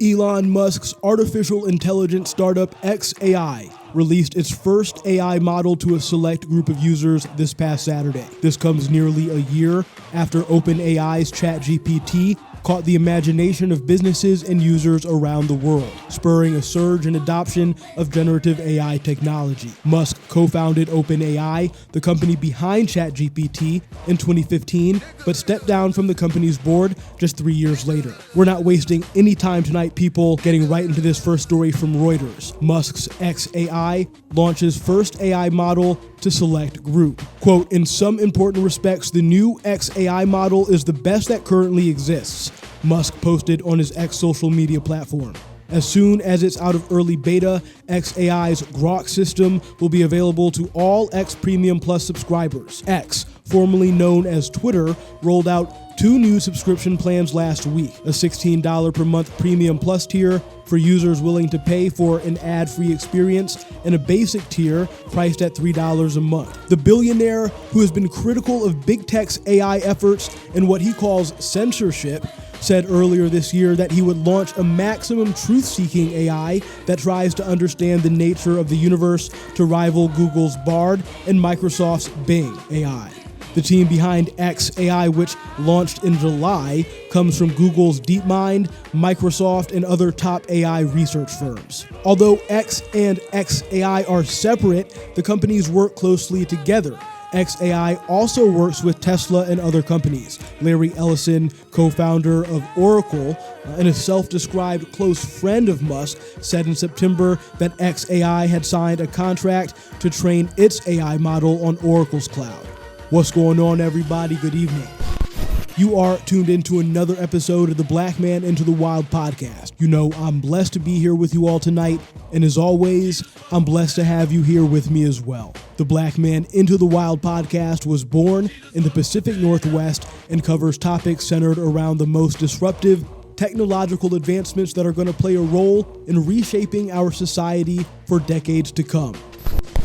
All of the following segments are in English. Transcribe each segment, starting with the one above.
Elon Musk's artificial intelligence startup xAI released its first AI model to a select group of users this past Saturday. This comes nearly a year after OpenAI's ChatGPT caught the imagination of businesses and users around the world, spurring a surge in adoption of generative AI technology. Musk co-founded OpenAI, the company behind ChatGPT, in 2015, but stepped down from the company's board just 3 years later. We're not wasting any time tonight, people, getting right into this first story from Reuters. Musk's xAI launches first AI model to select group. Quote, "In some important respects, the new xAI model is the best that currently exists," Musk posted on his X social media platform. As soon as it's out of early beta, xAI's Grok system will be available to all X Premium Plus subscribers. X, formerly known as Twitter, rolled out 2 new subscription plans last week, a $16 per month Premium Plus tier for users willing to pay for an ad-free experience, and a basic tier priced at $3 a month. The billionaire, who has been critical of big tech's AI efforts and what he calls censorship, said earlier this year that he would launch a maximum truth-seeking AI that tries to understand the nature of the universe to rival Google's Bard and Microsoft's Bing AI. The team behind xAI, which launched in July, comes from Google's DeepMind, Microsoft, and other top AI research firms. Although X and xAI are separate, the companies work closely together. xAI also works with Tesla and other companies. Larry Ellison, co-founder of Oracle, and a self-described close friend of Musk, said in September that xAI had signed a contract to train its AI model on Oracle's cloud. What's going on, everybody? Good evening. You are tuned into another episode of the Black Man Into the Wild podcast. You know, I'm blessed to be here with you all tonight, and as always, I'm blessed to have you here with me as well. The Black Man Into the Wild podcast was born in the Pacific Northwest and covers topics centered around the most disruptive technological advancements that are going to play a role in reshaping our society for decades to come.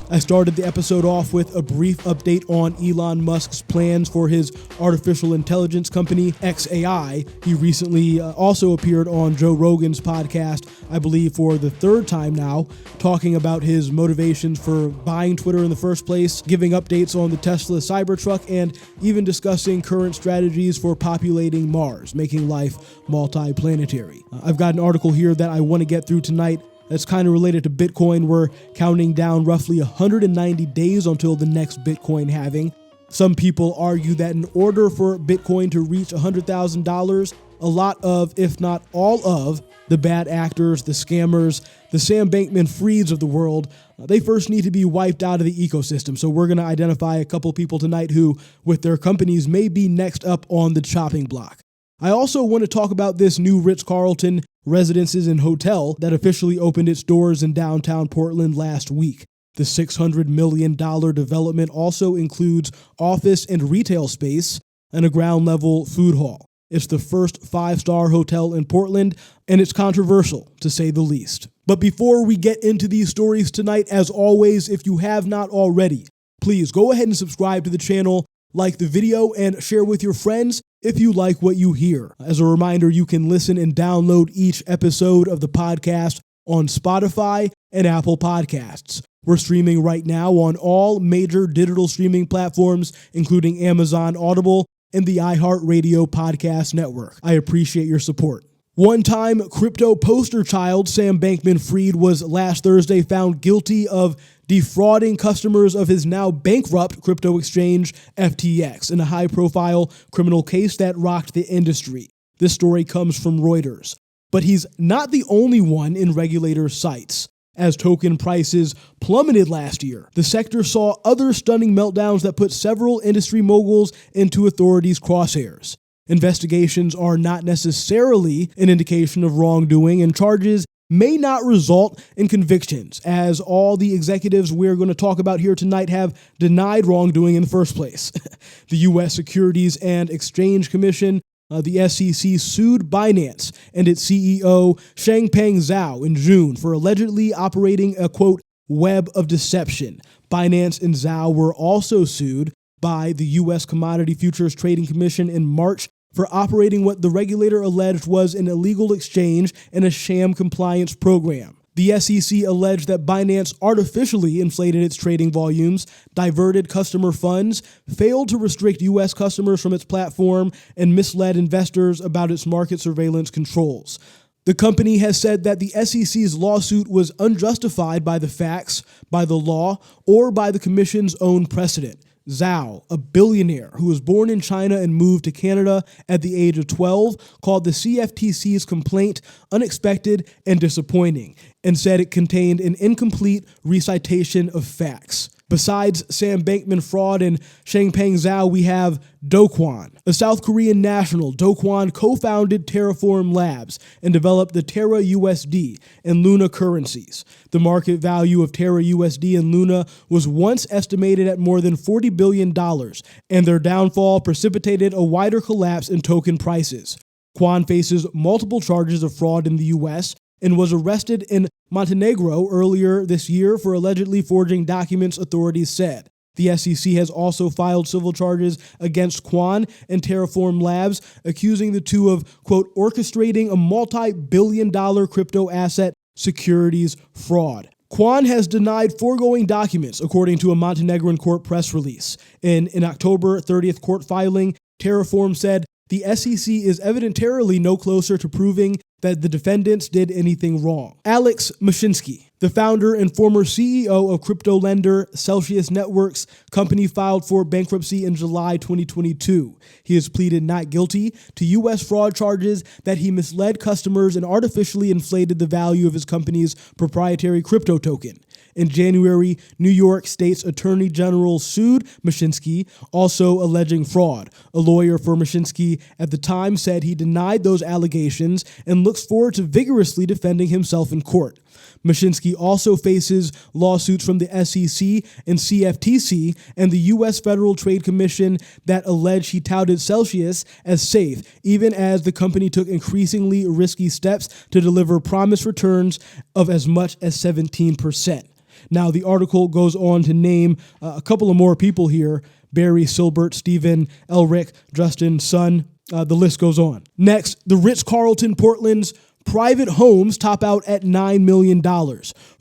I started the episode off with a brief update on Elon Musk's plans for his artificial intelligence company, xAI. He recently also appeared on Joe Rogan's podcast, I believe for the 3rd time now, talking about his motivations for buying Twitter in the first place, giving updates on the Tesla Cybertruck, and even discussing current strategies for populating Mars, making life multi-planetary. I've got an article here that I want to get through tonight that's kind of related to Bitcoin. We're counting down roughly 190 days until the next Bitcoin halving. Some people argue that in order for Bitcoin to reach $100,000, a lot of, if not all of, the bad actors, the scammers, the Sam Bankman-Frieds of the world, they first need to be wiped out of the ecosystem. So we're going to identify a couple people tonight who, with their companies, may be next up on the chopping block. I also want to talk about this new Ritz-Carlton Residences and Hotel that officially opened its doors in downtown Portland last week. The $600 million development also includes office and retail space and a ground-level food hall. It's the first 5-star hotel in Portland, and it's controversial, to say the least. But before we get into these stories tonight, as always, if you have not already, please go ahead and subscribe to the channel, like the video, and share with your friends if you like what you hear. As a reminder, you can listen and download each episode of the podcast on Spotify and Apple Podcasts. We're streaming right now on all major digital streaming platforms, including Amazon Audible and the iHeartRadio podcast network. I appreciate your support. One-time crypto poster child Sam Bankman-Fried was last Thursday found guilty of defrauding customers of his now bankrupt crypto exchange, FTX, in a high-profile criminal case that rocked the industry. This story comes from Reuters. But he's not the only one in regulators' sights. As token prices plummeted last year, the sector saw other stunning meltdowns that put several industry moguls into authorities' crosshairs. Investigations are not necessarily an indication of wrongdoing, and charges may not result in convictions, as all the executives we're going to talk about here tonight have denied wrongdoing in the first place. The U.S. Securities and Exchange Commission, the SEC, sued Binance and its CEO, Changpeng Zhao, in June for allegedly operating a, quote, web of deception. Binance and Zhao were also sued by the U.S. Commodity Futures Trading Commission in March for operating what the regulator alleged was an illegal exchange and a sham compliance program. The SEC alleged that Binance artificially inflated its trading volumes, diverted customer funds, failed to restrict U.S. customers from its platform, and misled investors about its market surveillance controls. The company has said that the SEC's lawsuit was unjustified by the facts, by the law, or by the commission's own precedent. Zhao, a billionaire who was born in China and moved to Canada at the age of 12, called the CFTC's complaint unexpected and disappointing, and said it contained an incomplete recitation of facts. Besides Sam Bankman-Fried and Changpeng Zhao, we have Kwon, a South Korean national. Kwon co-founded Terraform Labs and developed the Terra USD and Luna currencies. The market value of Terra USD and Luna was once estimated at more than $40 billion, and their downfall precipitated a wider collapse in token prices. Kwon faces multiple charges of fraud in the U.S., and was arrested in Montenegro earlier this year for allegedly forging documents, authorities said. The SEC has also filed civil charges against Kwon and Terraform Labs, accusing the two of, quote, orchestrating a multi-billion-dollar crypto asset securities fraud. Kwon has denied foregoing documents, according to a Montenegrin court press release. In an October 30th court filing, Terraform said the SEC is evidentarily no closer to proving that the defendants did anything wrong. Alex Mashinsky, the founder and former CEO of crypto lender Celsius Networks, company filed for bankruptcy in July 2022. He has pleaded not guilty to U.S. fraud charges that he misled customers and artificially inflated the value of his company's proprietary crypto token. In January, New York State's Attorney General sued Mashinsky, also alleging fraud. A lawyer for Mashinsky at the time said he denied those allegations and looks forward to vigorously defending himself in court. Mashinsky also faces lawsuits from the SEC and CFTC and the U.S. Federal Trade Commission that allege he touted Celsius as safe, even as the company took increasingly risky steps to deliver promised returns of as much as 17%. Now, the article goes on to name a couple of more people here: Barry Silbert, Stephen Elric, Justin Sun. The list goes on. Next, the Ritz-Carlton Portland's private homes top out at $9 million.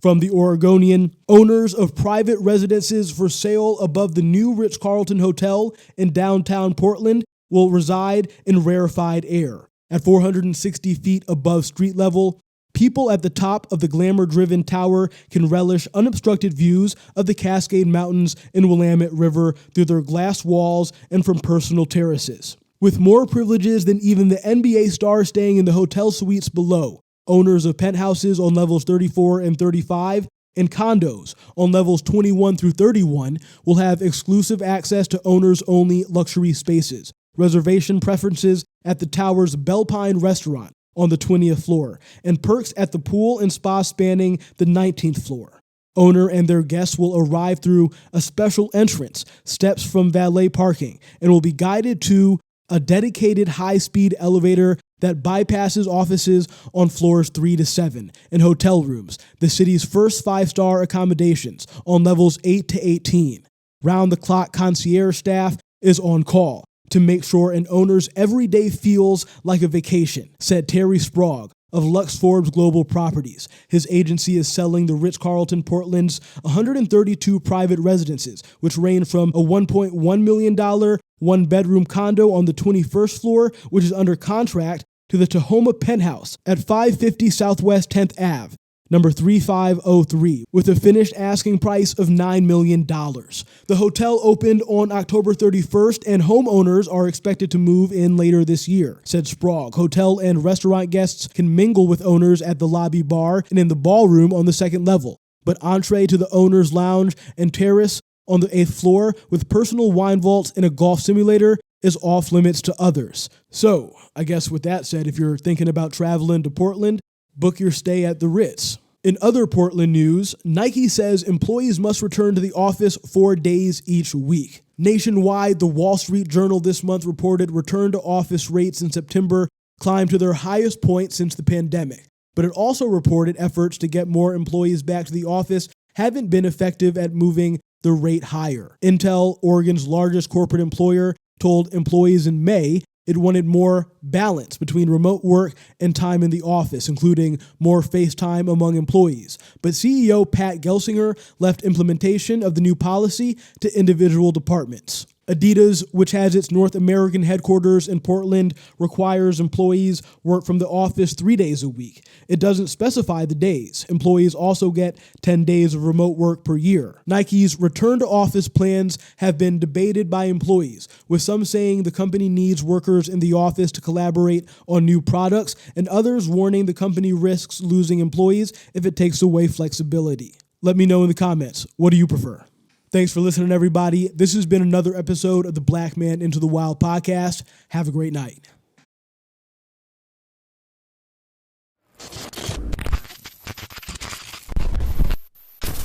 From the Oregonian, owners of private residences for sale above the new Ritz-Carlton Hotel in downtown Portland will reside in rarefied air. At 460 feet above street level, people at the top of the glamour-driven tower can relish unobstructed views of the Cascade Mountains and Willamette River through their glass walls and from personal terraces. With more privileges than even the NBA stars staying in the hotel suites below, owners of penthouses on levels 34 and 35 and condos on levels 21 through 31 will have exclusive access to owners-only luxury spaces, reservation preferences at the tower's Belpine restaurant on the 20th floor, and perks at the pool and spa spanning the 19th floor. Owner and their guests will arrive through a special entrance, steps from valet parking, and will be guided to a dedicated high-speed elevator that bypasses offices on floors 3 to 7 and hotel rooms, the city's first 5-star accommodations on levels 8 to 18. Round-the-clock concierge staff is on call to make sure an owner's every day feels like a vacation, said Terry Sprague of Lux Forbes Global Properties. His agency is selling the Ritz-Carlton Portland's 132 private residences, which range from a $1.1 million one-bedroom condo on the 21st floor, which is under contract, to the Tahoma penthouse at 550 Southwest 10th Ave, number 3503, with a finished asking price of $9 million. The hotel opened on October 31st, and homeowners are expected to move in later this year, said Sprague. Hotel and restaurant guests can mingle with owners at the lobby bar and in the ballroom on the second level, but entree to the owner's lounge and terrace on the 8th floor with personal wine vaults and a golf simulator is off limits to others. So, I guess with that said, if you're thinking about traveling to Portland, book your stay at the Ritz. In other Portland news, Nike says employees must return to the office 4 days each week. Nationwide, the Wall Street Journal this month reported return to office rates in September climbed to their highest point since the pandemic. But it also reported efforts to get more employees back to the office haven't been effective at moving the rate higher. Intel, Oregon's largest corporate employer, told employees in May It wanted more balance between remote work and time in the office, including more face time among employees. But CEO Pat Gelsinger left implementation of the new policy to individual departments. Adidas, which has its North American headquarters in Portland, requires employees work from the office 3 days a week. It doesn't specify the days. Employees also get 10 days of remote work per year. Nike's return to office plans have been debated by employees, with some saying the company needs workers in the office to collaborate on new products, and others warning the company risks losing employees if it takes away flexibility. Let me know in the comments. What do you prefer? Thanks for listening, everybody. This has been another episode of the Black Man Into the Wild podcast. Have a great night.